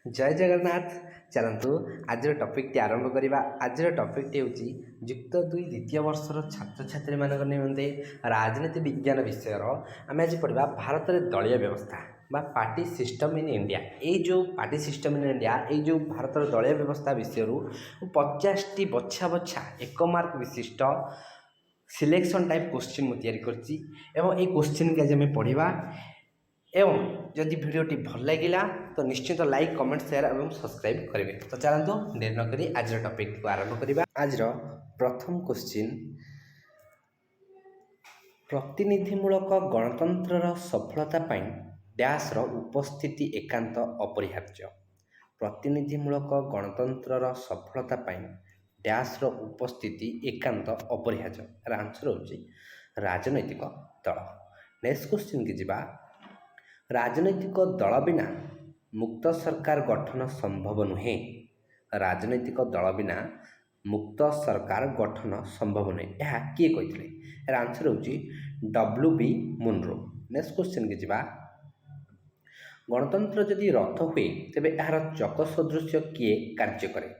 जय जगन्नाथ। चलतु आज टपिकटी आरंभ करवा। आज टपिकटी हूँ युक्त 2 द्वितीय वर्षर छात्र छात्री मान निमंते राजनीति विज्ञान विषय आम आज पढ़ा भारत में दलीय व्यवस्था बा पार्टी सिस्टम इन इंडिया। ये जो पार्टी सिस्टम इन इंडिया ये जो भारत दलीय व्यवस्था विषय 50 टी बछा बछा 1 मार्क विशिष्ट सिलेक्शन टाइप क्वेश्चन मुझे तैयारी क्वेश्चन के आज आम पढ़ा। एवं जदि वीडियोटी भल लगिला तो निश्चित लाइक कमेंट शेयर और सब्सक्राइब करेंगे। तो चलतु देर नक आज टॉपिक को आरंभ करवा। आज प्रथम क्वेश्चन, प्रतिनिधिमूलक गणतंत्र सफलता पाई डैश उपस्थिति एकांत अपरिहार्य। प्रतिनिधिमूलक गणतंत्र सफलता पाई डैश उपस्थिति एकांत अपरिहार्य। आंसर होची राजनैतिक दल। नेक्स्ट क्वेश्चन की जिबा, राजनैतिक दल बिना मुक्त सरकार गठन संभव नुहे। राजनैतिक दल बिना मुक्त सरकार गठन संभव नुहे यह किए कही। आंसर होची WB मुनरो। नेक्स्ट क्वेश्चन की जिबा, गणतंत्र जदि रथ हुए तेबे यार चक सदृश किए कार्य करे।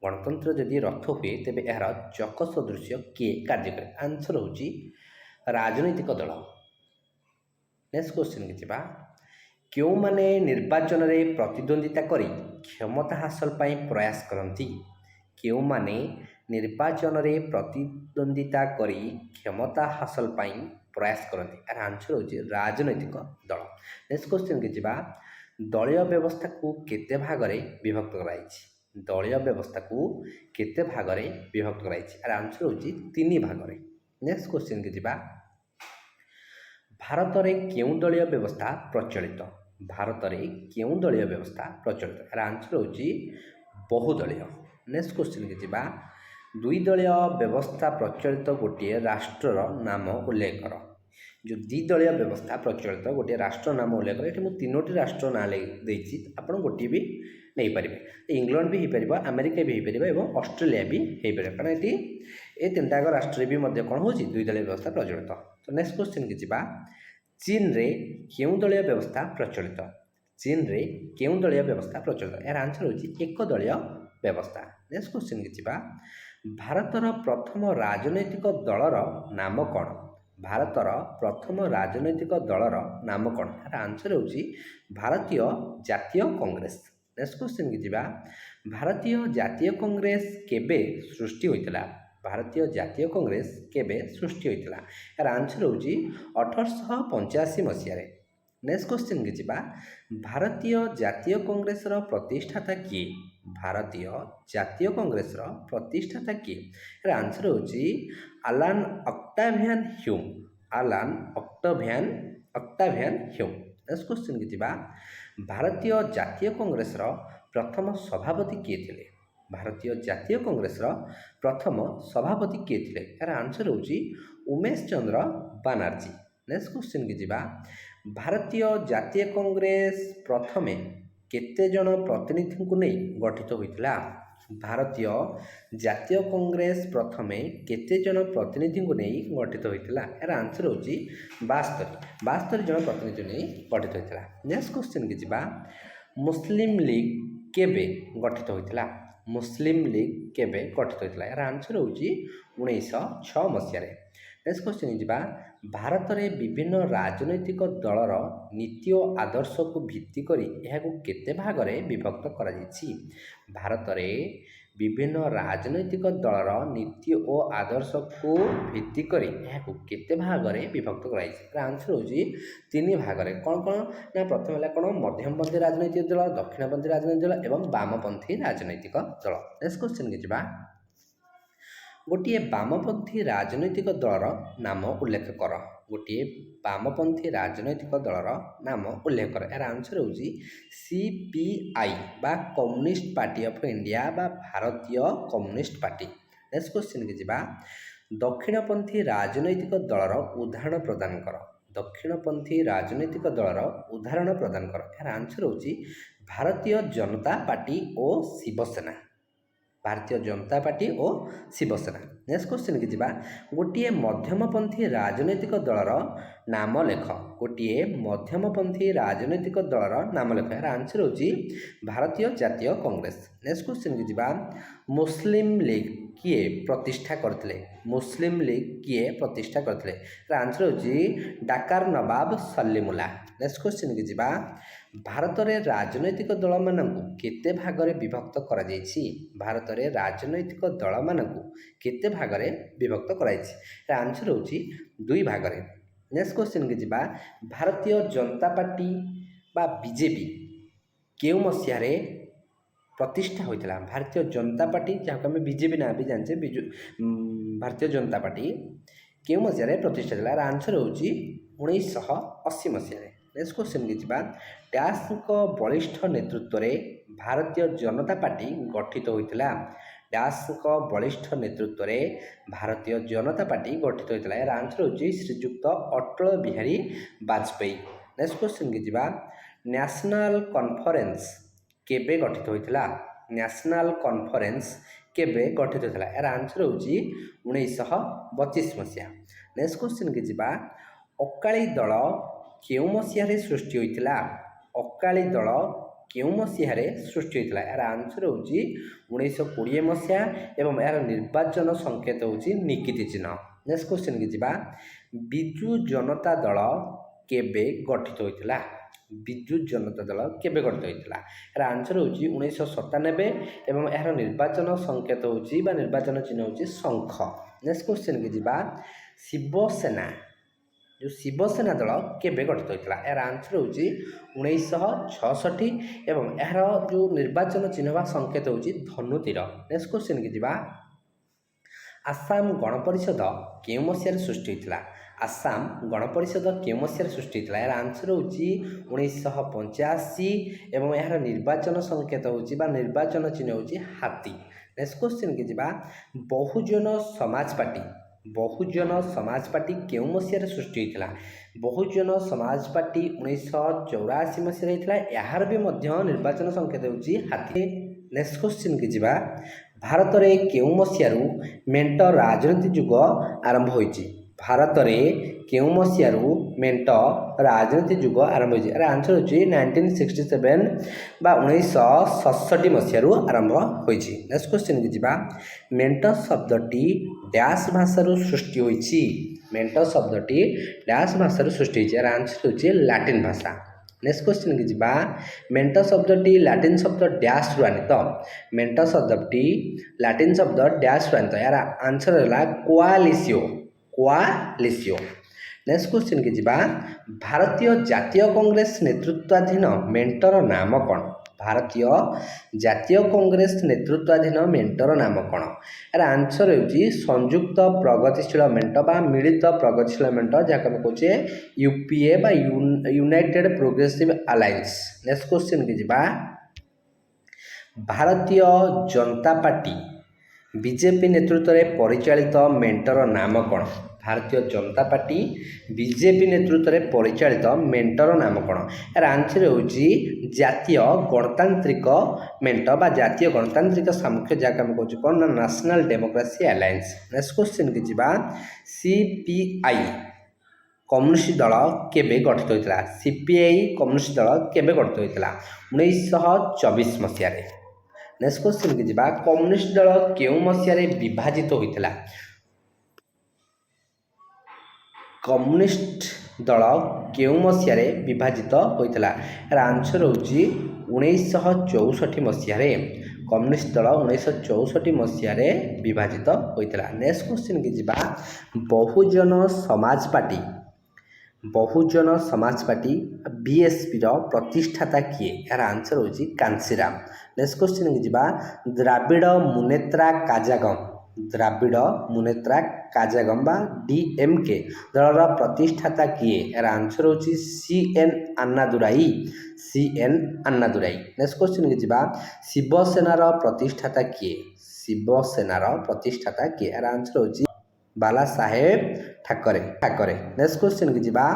गणतंत्र जदि रथ हुए तेबे यार चक सदृश किए कार्य करे। आंसर होची राजनैतिक दल। नेक्स्ट क्वेश्चन की जिबा, क्यों माने निर्वाचन रे प्रतिद्वंदिता करी क्षमता हासिल पाई प्रयास करती। क्यों माने निर्वाचन रे प्रतिद्वंदिता करी क्षमता हासिल पाई प्रयास करती। यार आंसर होची राजनैतिक दल। नेक्स्ट क्वेश्चन की जिबा, दलीय व्यवस्था को केते भाग रे विभक्त कराइछि। दलीय व्यवस्था को केते भाग रे विभक्त कराइछि। यार आंसर होची 3 भाग रे। नेक्स्ट क्वेश्चन की जिबा, भारत में क्यों दलीय व्यवस्था प्रचलित। भारत में क्यों दलीय व्यवस्था प्रचलित। यार आंसर होची बहुदलीय। नेक्स्ट क्वेश्चन की जिबा, 2 दलीय व्यवस्था प्रचलित गोटे राष्ट्रर नाम उल्लेख कर। जो 2 दलीय व्यवस्था प्रचलित गोटे राष्ट्र नाम उल्लेख कर। ये 3टी राष्ट्र ना देछि, आपण गोटे भी नहीं पारे। इंग्लैंड भी हो पार, अमेरिका भी हो पार और ऑस्ट्रेलिया भी हो पार। कारण ये 3टाक राष्ट्र भी कौन हो 2 दलीय व्यवस्था प्रचलित। तो नेक्स्ट क्वेश्चन की जिबा, चीन रे क्यों दलीय व्यवस्था प्रचलित। चीन रे क्यों दलीय व्यवस्था प्रचलित। यार आंसर होची 1 दलीय व्यवस्था। नेक्स्ट क्वेश्चन की जिबा, भारतर प्रथम राजनैतिक दलर नाम कौन। भारतर प्रथम राजनैतिक दलर नाम कौन। यार आंसर होची भारतीय जातीय कांग्रेस। नेक्स्ट क्वेश्चन की जिबा, भारतीय जातीय कांग्रेस केबे सृष्टि होइतला। भारतीय जातीय कांग्रेस केबे सृष्टि होइतला। यार आंसर होची 1885 मसीह रे। नेक्स्ट क्वेश्चन की जिबा, भारतीय जातीय कांग्रेस रो प्रतिष्ठाता किए। भारतीय जातीय कांग्रेस रो प्रतिष्ठाता किए। यार आंसर होची अलान ऑक्टावियन ह्यूम। अलान ऑक्टावियन ह्यूम। नेक्स्ट क्वेश्चन की जिबा, भारतीय जातीय कांग्रेस रो प्रथम सभापति किए थिले। भारतीय जातीय कांग्रेस रो प्रथम सभापति किए थिले। यार आंसर होची उमेश चंद्र बनर्जी। नेक्स्ट क्वेश्चन की जिबा, भारतीय जातीय कांग्रेस प्रथमे केते जन प्रतिनिधि को नहीं गठित होइतला। भारतीय जातीय कांग्रेस प्रथमे केते जन प्रतिनिधि को नहीं गठित होइतला। यार आंसर होची 72 जन प्रतिनिधि नहीं गठित होइतला। नेक्स्ट क्वेश्चन की जिबा, मुस्लिम लीग केबे गठित होइतला। मुस्लिम लीग केबे गठित होइतला। यार आंसर होची 1906 मसीह रे। नेक्स्ट क्वेश्चन जिबा, भारत में विभिन्न राजनैतिक दलर नीति और आदर्श को भित्ति करी यह केते भाग रे विभक्त करा जायछि। भारत में विभिन्न राजनैतिक दलर नीति और आदर्श को भित्ति करी यह केते भाग रे विभक्त करा जायछि। आंसर होची 3 भाग रे। कौन कौन ना प्रथम है कौन मध्यमपंथी राजनैतिक दल, दक्षिणपंथी राजनैतिक दल एवं वामपंथी राजनैतिक दल। नेक्स्ट क्वेश्चन के जिबा, गोटे वामपंथी राजनैतिक दलर नाम उल्लेख कर। गोटे वामपंथी राजनैतिक दलर नाम उल्लेख कर। यार आंसर होची CPI बा कम्युनिस्ट पार्टी ऑफ इंडिया बा भारतीय कम्युनिस्ट पार्टी। नेक्स्ट क्वेश्चन के जिबा, दक्षिणपंथी राजनैतिक दलर उदाहरण प्रदान कर। दक्षिणपंथी राजनैतिक दलर उदाहरण प्रदान कर। यार आंसर होची भारतीय जनता पार्टी और शिवसेना। ଭାରତୀୟ ଜନତା ପାର୍ଟି ଓ ଶିବସେନା। ନେକ୍ସଟ କ୍ୱେଶ୍ଚିନ୍ କି ଯିବା, ଗୋଟିଏ ମଧ୍ୟମପନ୍ଥୀ ରାଜନୈତିକ ଦଳର ନାମ ଲେଖ। ଗୋଟିଏ ମଧ୍ୟମପନ୍ଥୀ ରାଜନୈତିକ ଦଳର ନାମ ଲେଖ। ଏହାର ଆନ୍ସର ହେଉଛି ଭାରତୀୟ ଜାତୀୟ କଂଗ୍ରେସ। ନେକ୍ସଟ କ୍ୱେଶ୍ଚିନ୍ କି ଯିବା, ମୁସଲିମ ଲିଗ୍ କିଏ ପ୍ରତିଷ୍ଠା କରିଥିଲେ? ମୁସଲିମ ଲିଗ୍ କିଏ ପ୍ରତିଷ୍ଠା କରିଥିଲେ? ଏହାର ଆନ୍ସର ହେଉଛି ଡାକାର ନବାବ ସଲିମୁଲ୍ଲାହ। ନେକ୍ସଟ କ୍ୱେଶ୍ଚିନ୍ କି ଯିବା, ଭାରତରେ ରାଜନୈତିକ ଦଳମାନଙ୍କୁ କେତେ ଭାଗରେ ବିଭକ୍ତ କରାଯାଇଛି? ଭାରତରେ ରାଜନୈତିକ ଦଳମାନଙ୍କୁ କେତେ ଭାଗରେ ବିଭକ୍ତ କରାଯାଇଛି? ଏହାର ଆନ୍ସର ହେଉଛି 2 ଭାଗରେ। ନେକ୍ସଟ କ୍ୱେଶ୍ଚିନ୍ କି ଯିବା, ଭାରତୀୟ ଜନତା ପାର୍ଟି ବା ବିଜେପି କେଉଁ ମସିହାରେ ପ୍ରତିଷ୍ଠା ହୋଇଥିଲା? ଭାରତୀୟ ଜନତା ପାର୍ଟି, ଯାହାକୁ ଆମେ ବିଜେପି ନାଁ ବି ଜାଣିଛେ, ଭାରତୀୟ ଜନତା ପାର୍ଟି କେଉଁ ମସିହାରେ ପ୍ରତିଷ୍ଠା ହେଇଥିଲା? ଏହାର ଆନ୍ସର ହେଉଛି 1980 ମସିହାରେ। ନେକ୍ସଟ କ୍ୱେଶ୍ଚିନ୍ କି ଯିବା, ଡ୍ୟାସ୍ଙ୍କ ବଳିଷ୍ଠ ନେତୃତ୍ୱରେ ଭାରତୀୟ ଜନତା ପାର୍ଟି ଗଠିତ ହୋଇଥିଲା? ଡ୍ୟାସ୍ଙ୍କ ବଳିଷ୍ଠ ନେତୃତ୍ୱରେ ଭାରତୀୟ ଜନତା ପାର୍ଟି ଗଠିତ ହୋଇଥିଲା। ଏହାର ଆନ୍ସର ହେଉଛି ଶ୍ରୀଯୁକ୍ତ ଅଟଳ ବିହାରୀ ବାଜପେୟୀ। ନେକ୍ସଟ କ୍ୱେଶ୍ଚିନ୍ କି ଯିବା, ନ୍ୟାସନାଲ କନଫରେନ୍ସ କେବେ ଗଠିତ ହୋଇଥିଲା? ନ୍ୟାସନାଲ କନଫରେନ୍ସ କେବେ ଗଠିତ ହୋଇଥିଲା? ଏହାର ଆନ୍ସର ହେଉଛି 1925 ମସିହା। ନେକ୍ସଟ କ୍ୱେଶ୍ଚିନ୍ କି ଯିବା, ଅକାଳୀ ଦଳ କେଉଁ ମସିହାରେ ସୃଷ୍ଟି ହୋଇଥିଲା? ଅକାଳୀ ଦଳ କେଉଁ ମସିହାରେ ସୃଷ୍ଟି ହୋଇଥିଲା? ଏହାର ଆନ୍ସର ହେଉଛି 1920 ମସିହା ଏବଂ ଏହାର ନିର୍ବାଚନ ସଂକେତ ହେଉଛି ନିକିତି ଚିହ୍ନ। ନେକ୍ସଟ କ୍ୱେଶ୍ଚିନ୍ କି ଯିବା, ବିଜୁ ଜନତା ଦଳ କେବେ ଗଠିତ ହୋଇଥିଲା? ବିଜୁ ଜନତା ଦଳ କେବେ ଗଠିତ ହୋଇଥିଲା? ଏହାର ଆନ୍ସର ହେଉଛି 1997 ଏବଂ ଏହାର ନିର୍ବାଚନ ସଂକେତ ହେଉଛି ବା ନିର୍ବାଚନ ଚିହ୍ନ ହେଉଛି ଶଙ୍ଖ। ନେକ୍ସଟ କ୍ୱେଶ୍ଚିନ୍ କି ଯିବା, ଶିବସେନା, ଯେଉଁ ଶିବସେନା ଦଳ କେବେ ଗଠିତ ହୋଇଥିଲା? ଏହାର ଆନ୍ସର ହେଉଛି 1966 ଏବଂ ଏହାର ଯେଉଁ ନିର୍ବାଚନ ଚିହ୍ନ ବା ସଂକେତ ହେଉଛି ଧନୁ ତୀର। ନେକ୍ସଟ କ୍ୱେଶ୍ଚିନ୍ କି ଯିବା, ଆସାମ ଗଣପରିଷଦ କେଉଁ ମସିହାରେ ସୃଷ୍ଟି ହୋଇଥିଲା? ଆସାମ ଗଣପରିଷଦ କେଉଁ ମସିହାରେ ସୃଷ୍ଟି ହୋଇଥିଲା? ଏହାର ଆନ୍ସର ହେଉଛି 1985 ଏବଂ ଏହାର ନିର୍ବାଚନ ସଂକେତ ହେଉଛି ବା ନିର୍ବାଚନ ଚିହ୍ନ ହେଉଛି ହାତୀ। ନେକ୍ସଟ କ୍ୱେଶ୍ଚିନ୍ କି ଯିବା, ବହୁଜନ ସମାଜ ପାର୍ଟି, ବହୁଜନ ସମାଜ ପାର୍ଟି କେଉଁ ମସିହାରେ ସୃଷ୍ଟି ହୋଇଥିଲା? ବହୁଜନ ସମାଜ ପାର୍ଟି 1984 ମସିହାରେ ହୋଇଥିଲା। ଏହାର ବି ମଧ୍ୟ ନିର୍ବାଚନ ସଂକେତ ହେଉଛି ହାତୀ। ନେକ୍ସଟ କ୍ୱେଶ୍ଚିନ୍ କି ଯିବା, ଭାରତରେ କେଉଁ ମସିହାରୁ ମେଣ୍ଟ ରାଜନୀତି ଯୁଗ ଆରମ୍ଭ ହୋଇଛି? ଭାରତରେ କେଉଁ ମସିହାରୁ ମେଣ୍ଟ ରାଜନୀତି ଯୁଗ ଆରମ୍ଭ ହୋଇଛି? ଏହାର ଆନ୍ସର ହେଉଛି 1967 ବା 1967 ମସିହାରୁ ଆରମ୍ଭ ହୋଇଛି। ନେକ୍ସଟ କ୍ୱେଶ୍ଚିନ୍ କି ଯିବା, ମେଣ୍ଟ ଶବ୍ଦଟି ଡ୍ୟାସ୍ ଭାଷାରୁ ସୃଷ୍ଟି ହୋଇଛି? ମେଣ୍ଟ ଶବ୍ଦଟି ଡ୍ୟାସ୍ ଭାଷାରୁ ସୃଷ୍ଟି ହୋଇଛି? ଏହାର ଆନ୍ସର ହେଉଛି ଲାଟିନ୍ ଭାଷା। ନେକ୍ସଟ କ୍ୱେଶ୍ଚିନ୍ କି ଯିବା, ମେଣ୍ଟ ଶବ୍ଦଟି ଲାଟିନ୍ ଶବ୍ଦ ଡ୍ୟାସ୍ରୁ ଆନିତ? ମେଣ୍ଟ ଶବ୍ଦଟି ଲାଟିନ୍ ଶବ୍ଦ ଡ୍ୟାସ୍ରୁ ଆନିତ? ଏହାର ଆନ୍ସର ହେଲା କୋଆଲିସିଓ, କୋଆଲିସିଓ। ନେକ୍ସଟ କ୍ୱେଶ୍ଚିନ୍ କି ଯିବା, ଭାରତୀୟ ଜାତୀୟ କଂଗ୍ରେସ ନେତୃତ୍ୱାଧୀନ ମେଣ୍ଟର ନାମ କ'ଣ? ଭାରତୀୟ ଜାତୀୟ କଂଗ୍ରେସ ନେତୃତ୍ୱାଧୀନ ମେଣ୍ଟର ନାମ କ'ଣ? ଏହାର ଆନ୍ସର ହେଉଛି ସଂଯୁକ୍ତ ପ୍ରଗତିଶୀଳ ମେଣ୍ଟ ବା ମିଳିତ ପ୍ରଗତିଶୀଳ ମେଣ୍ଟ, ଯାହାକୁ ଆମେ କହୁଛେ ୟୁପିଏ ବା United progressive alliance. Next question କି ଯିବା, ଭାରତୀୟ ଜନତା ପାର୍ଟି ବିଜେପି ନେତୃତ୍ୱରେ ପରିଚାଳିତ ମେଣ୍ଟର ନାମ କ'ଣ? ଭାରତୀୟ ଜନତା ପାର୍ଟି ବିଜେପି ନେତୃତ୍ୱରେ ପରିଚାଳିତ ମେଣ୍ଟର ନାମ କ'ଣ? ଏହାର ଆନ୍ସର ହେଉଛି ଜାତୀୟ ଗଣତାନ୍ତ୍ରିକ ମେଣ୍ଟ ବା ଜାତୀୟ ଗଣତାନ୍ତ୍ରିକ ସାମୁଖ୍ୟ, ଯାହାକୁ ଆମେ କହୁଛୁ କ'ଣ ନା national democracy alliance. Next question କି ଯିବା, ସିପିଆଇ କମ୍ୟୁନିଷ୍ଟ ଦଳ କେବେ ଗଠିତ ହୋଇଥିଲା? ସିପିଆଇ କମ୍ୟୁନିଷ୍ଟ ଦଳ କେବେ ଗଠିତ ହୋଇଥିଲା? 1924 ମସିହାରେ। ନେକ୍ସଟ କ୍ୱେଶ୍ଚିନ୍ କି ଯିବା, କମ୍ୟୁନିଷ୍ଟ ଦଳ କେଉଁ ମସିହାରେ ବିଭାଜିତ ହୋଇଥିଲା? କମ୍ୟୁନିଷ୍ଟ ଦଳ କେଉଁ ମସିହାରେ ବିଭାଜିତ ହୋଇଥିଲା? ଏହାର ଆନ୍ସର ହେଉଛି 1964 ମସିହାରେ। କମ୍ୟୁନିଷ୍ଟ ଦଳ 1964 ମସିହାରେ ବିଭାଜିତ ହୋଇଥିଲା। ନେକ୍ସଟ କ୍ୱେଶ୍ଚିନ୍ କି ଯିବା, ବହୁଜନ ସମାଜ ପାର୍ଟି, ବହୁଜନ ସମାଜ ପାର୍ଟି ବିଏସ୍ପିର ପ୍ରତିଷ୍ଠାତା କିଏ? ଏହାର ଆନ୍ସର ହେଉଛି କାଞ୍ଚିରାମ। ନେକ୍ସଟ କ୍ୱେଶ୍ଚିନ୍ କି ଯିବା, ଦ୍ରାବିଡ଼ ମୁନେତ୍ରା କାଜାଗମ, ଦ୍ରାବିଡ଼ ମୁନେତ୍ରା କାଜାଗମ ବା ଡିଏମ୍କେ ଦଳର ପ୍ରତିଷ୍ଠାତା କିଏ? ଏହାର ଆନ୍ସର ହେଉଛି CN Annadurai, CN Annadurai. Next question କି ଯିବା, ଶିବସେନାର ପ୍ରତିଷ୍ଠାତା କିଏ? ଶିବସେନାର ପ୍ରତିଷ୍ଠାତା କିଏ? ଏହାର ଆନ୍ସର ହେଉଛି ବାଲା ସାହେବ ଠାକରେ, ଠାକରେ। ନେକ୍ସଟ କ୍ୱେଶ୍ଚିନ୍ କି ଯିବା,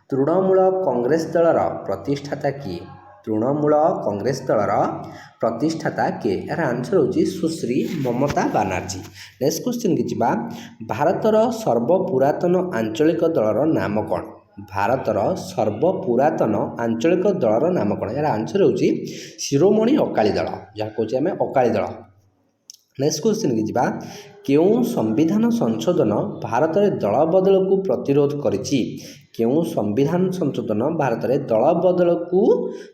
ତୃଣମୂଳ କଂଗ୍ରେସ ଦଳର ପ୍ରତିଷ୍ଠାତା କିଏ? ତୃଣମୂଳ କଂଗ୍ରେସ ଦଳର ପ୍ରତିଷ୍ଠାତା କିଏ? ଏହାର ଆନ୍ସର ହେଉଛି ସୁଶ୍ରୀ ମମତା ବାନାର୍ଜୀ। ନେକ୍ସଟ କ୍ୱେଶ୍ଚିନ୍କି ଯିବା। ଭାରତର ସର୍ବପୁରାତନ ଆଞ୍ଚଳିକ ଦଳର ନାମ କ'ଣ? ଭାରତର ସର୍ବପୁରାତନ ଆଞ୍ଚଳିକ ଦଳର ନାମ କ'ଣ? ଏହାର ଆନ୍ସର ହେଉଛି ଶିରୋମଣି ଅକାଳୀ ଦଳ, ଯାହା କହୁଛେ ଆମେ ଅକାଳୀ ଦଳ। ନେକ୍ସଟ କ୍ୱେଶ୍ଚିନ୍କି ଯିବା। କେଉଁ ସମ୍ବିଧାନ ସଂଶୋଧନ ଭାରତରେ ଦଳ ବଦଳକୁ ପ୍ରତିରୋଧ କରିଛି? କେଉଁ ସମ୍ବିଧାନ ସଂଶୋଧନ ଭାରତରେ ଦଳ ବଦଳକୁ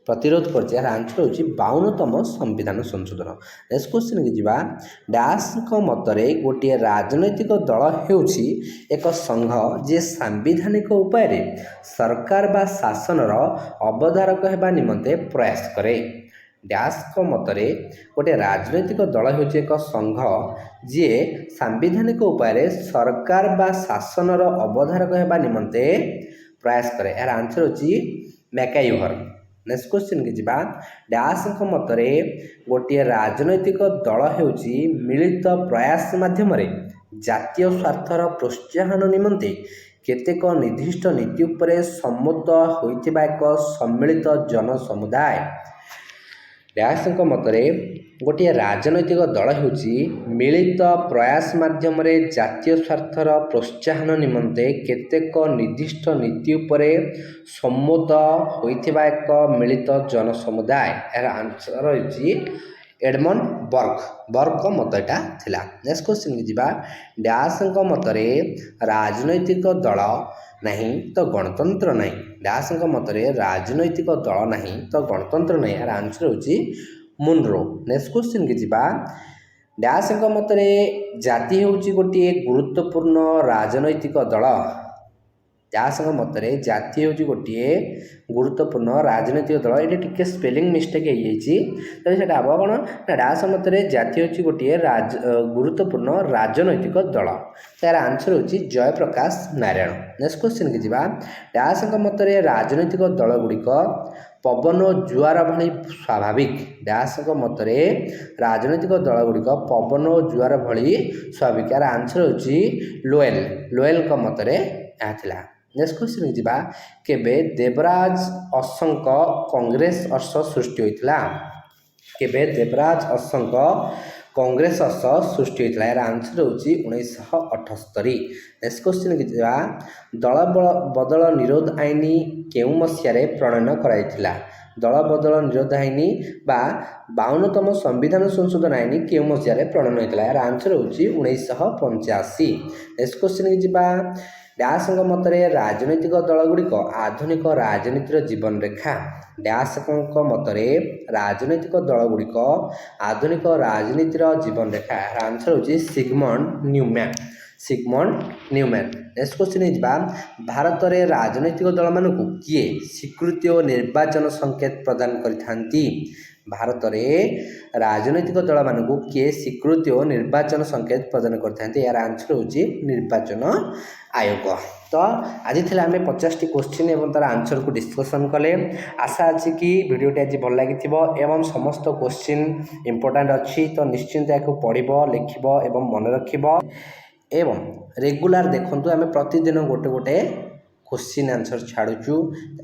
ପ୍ରତିରୋଧ କରିଛି? ଏହାର ଆନ୍ସର ହେଉଛି 52ତମ ସମ୍ବିଧାନ ସଂଶୋଧନ। ନେକ୍ସଟ କ୍ୱେଶ୍ଚିନ୍କି ଯିବା। ଡ୍ୟାସ୍ଙ୍କ ମତରେ ଗୋଟିଏ ରାଜନୈତିକ ଦଳ ହେଉଛି ଏକ ସଂଘ ଯିଏ ସାମ୍ବିଧାନିକ ଉପାୟରେ ସରକାର ବା ଶାସନର ଅବଧାରକ ହେବା ନିମନ୍ତେ ପ୍ରୟାସ କରେ। ଡ୍ୟାସ୍ଙ୍କ ମତରେ ଗୋଟିଏ ରାଜନୈତିକ ଦଳ ହେଉଛି ଏକ ସଂଘ ଯିଏ ସାମ୍ବିଧାନିକ ଉପାୟରେ ସରକାର ବା ଶାସନର ଅବଧାରକ ହେବା ନିମନ୍ତେ ପ୍ରୟାସ କରେ। ଏହାର ଆନ୍ସର ହେଉଛି ମ୍ୟାକାଇଭର। ନେକ୍ସଟ କ୍ୱେଶ୍ଚିନ୍କି ଯିବା। ଡ୍ୟାସ୍ଙ୍କ ମତରେ ଗୋଟିଏ ରାଜନୈତିକ ଦଳ ହେଉଛି ମିଳିତ ପ୍ରୟାସ ମାଧ୍ୟମରେ ଜାତୀୟ ସ୍ୱାର୍ଥର ପ୍ରୋତ୍ସାହନ ନିମନ୍ତେ କେତେକ ନିର୍ଦ୍ଦିଷ୍ଟ ନୀତି ଉପରେ ସମ୍ମତ ହୋଇଥିବା ଏକ ସମ୍ମିଳିତ ଜନସମୁଦାୟ। ଡ୍ୟାସ୍ଙ୍କ ମତରେ ଗୋଟିଏ ରାଜନୈତିକ ଦଳ ହେଉଛି ମିଳିତ ପ୍ରୟାସ ମାଧ୍ୟମରେ ଜାତୀୟ ସ୍ୱାର୍ଥର ପ୍ରୋତ୍ସାହନ ନିମନ୍ତେ କେତେକ ନିର୍ଦ୍ଦିଷ୍ଟ ନୀତି ଉପରେ ସମ୍ମତ ହୋଇଥିବା ଏକ ମିଳିତ ଜନସମୁଦାୟ। ଏହାର ଆନ୍ସର ହେଉଛି ଏଡମଣ୍ଡ ବର୍ଗଙ୍କ ମତ ଏଟା ଥିଲା। ନେକ୍ସଟ କ୍ୱେଶ୍ଚିନ୍କି ଯିବା। ଡ୍ୟାସ୍ଙ୍କ ମତରେ ରାଜନୈତିକ ଦଳ ନାହିଁ ତ ଗଣତନ୍ତ୍ର ନାହିଁ। ଡ୍ୟାସ୍ଙ୍କ ମତରେ ରାଜନୈତିକ ଦଳ ନାହିଁ ତ ଗଣତନ୍ତ୍ର ନାହିଁ। ଏହାର ଆନ୍ସର ହେଉଛି ମୁନରୋ। ନେକ୍ସଟ କ୍ୱେଶ୍ଚିନ୍କି ଯିବା। ଡ୍ୟାସ୍ଙ୍କ ମତରେ ଜାତି ହେଉଛି ଗୋଟିଏ ଗୁରୁତ୍ୱପୂର୍ଣ୍ଣ ରାଜନୈତିକ ଦଳ। ଡ୍ୟାସ୍ଙ୍କ ମତରେ ଜାତି ହେଉଛି ଗୋଟିଏ ଗୁରୁତ୍ୱପୂର୍ଣ୍ଣ ରାଜନୈତିକ ଦଳ। ଏଠି ଟିକେ ସ୍ପେଲିଂ ମିଷ୍ଟେକ୍ ହେଇଯାଇଛି, ତେଣୁ ସେଇଟା ହେବ କ'ଣ ନା ଡ୍ୟାସ୍ଙ୍କ ମତରେ ଜାତି ହେଉଛି ଗୋଟିଏ ଗୁରୁତ୍ୱପୂର୍ଣ୍ଣ ରାଜନୈତିକ ଦଳ। ତାର ଆନ୍ସର ହେଉଛି ଜୟପ୍ରକାଶ ନାରାୟଣ। ନେକ୍ସଟ କ୍ୱେଶ୍ଚିନ୍କି ଯିବା। ଡ୍ୟାସ୍ଙ୍କ ମତରେ ରାଜନୈତିକ ଦଳ ଗୁଡ଼ିକ ପବନ ଜୁଆର ଭଳି ସ୍ୱାଭାବିକ। ଡ୍ୟାସ୍ଙ୍କ ମତରେ ରାଜନୈତିକ ଦଳ ଗୁଡ଼ିକ ପବନ ଓ ଜୁଆର ଭଳି ସ୍ୱାଭାବିକ। ଏହାର ଆନ୍ସର ହେଉଛି ଲୋଏଲଙ୍କ ମତରେ ଏହା ଥିଲା। ନେକ୍ସଟ କ୍ୱେଶ୍ଚିନ୍କି ଯିବା। କେବେ ଦେବରାଜ ଅଶୋକଙ୍କ କଂଗ୍ରେସ ଅର୍ସ ସୃଷ୍ଟି ହୋଇଥିଲା? କେବେ ଦେବରାଜ ଅଶୋକଙ୍କ କଂଗ୍ରେସ ଅର୍ସ ସୃଷ୍ଟି ହୋଇଥିଲା? ଏହାର ଆନ୍ସର ହେଉଛି 1978। ନେକ୍ସଟ କ୍ୱେଶ୍ଚିନ୍କି ଯିବା। ଦଳ ବଦଳ ନିରୋଧ ଆଇନ କେଉଁ ମସିହାରେ ପ୍ରଣୟନ କରାଯାଇଥିଲା? ଦଳ ବଦଳ ନିରୋଧ ଆଇନ ବା 52ତମ ସମ୍ବିଧାନ ସଂଶୋଧନ ଆଇନ କେଉଁ ମସିହାରେ ପ୍ରଣୟନ ହୋଇଥିଲା? ଏହାର ଆନ୍ସର ହେଉଛି 1985। ନେକ୍ସଟ କ୍ୱେଶ୍ଚିନ୍କି ଯିବା। ଡ୍ୟାସ୍ଙ୍କ ମତରେ ରାଜନୈତିକ ଦଳ ଗୁଡ଼ିକ ଆଧୁନିକ ରାଜନୀତିର ଜୀବନରେଖା। ଡ୍ୟାସ୍ଙ୍କ ମତରେ ରାଜନୈତିକ ଦଳ ଗୁଡ଼ିକ ଆଧୁନିକ ରାଜନୀତିର ଜୀବନରେଖା। ଏହାର ଆନ୍ସର ହେଉଛି ସିଗମଣ୍ଡ ନ୍ୟୁମ୍ୟାନ୍। ନେକ୍ସଟ କ୍ୱେଶ୍ଚିନ୍କି ଯିବା। ଭାରତରେ ରାଜନୈତିକ ଦଳମାନଙ୍କୁ କିଏ ସ୍ୱୀକୃତି ଓ ନିର୍ବାଚନ ସଂକେତ ପ୍ରଦାନ କରିଥାନ୍ତି? ଭାରତରେ ରାଜନୈତିକ ଦଳମାନଙ୍କୁ କିଏ ସ୍ୱୀକୃତି ଓ ନିର୍ବାଚନ ସଂକେତ ପ୍ରଦାନ କରିଥାନ୍ତି? ଏହାର ଆନ୍ସର ହେଉଛି ନିର୍ବାଚନ ଆୟୋଗ। ତ ଆଜି ଥିଲା ଆମେ 50ଟି କ୍ୱେଶ୍ଚିନ୍ ଏବଂ ତାର ଆନ୍ସରକୁ ଡିସ୍କସନ୍ କଲେ। ଆଶା ଅଛି କି ଭିଡ଼ିଓଟି ଆଜି ଭଲ ଲାଗିଥିବ ଏବଂ ସମସ୍ତ କ୍ୱେଶ୍ଚିନ୍ ଇମ୍ପୋର୍ଟାଣ୍ଟ ଅଛି, ତ ନିଶ୍ଚିନ୍ତ ଏହାକୁ ପଢ଼ିବ, ଲେଖିବ ଏବଂ ମନେ ରଖିବ ଏବଂ ରେଗୁଲାର ଦେଖନ୍ତୁ। ଆମେ ପ୍ରତିଦିନ ଗୋଟେ क्वेश्चन आंसर छाड़ुचु।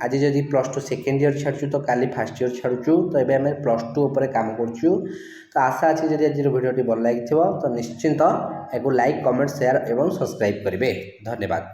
आज जदि +2 सेकेंड ईयर छाड़ुचु तो काली फर्स्ट ईयर छाड़ुचु। तो ये आम +2 उपर काम करुचु। तो आशा अच्छी जदि आज वीडियो भल लगी तो निश्चिंत एक लाइक कमेंट शेयर एवं सब्सक्राइब करेंगे। धन्यवाद।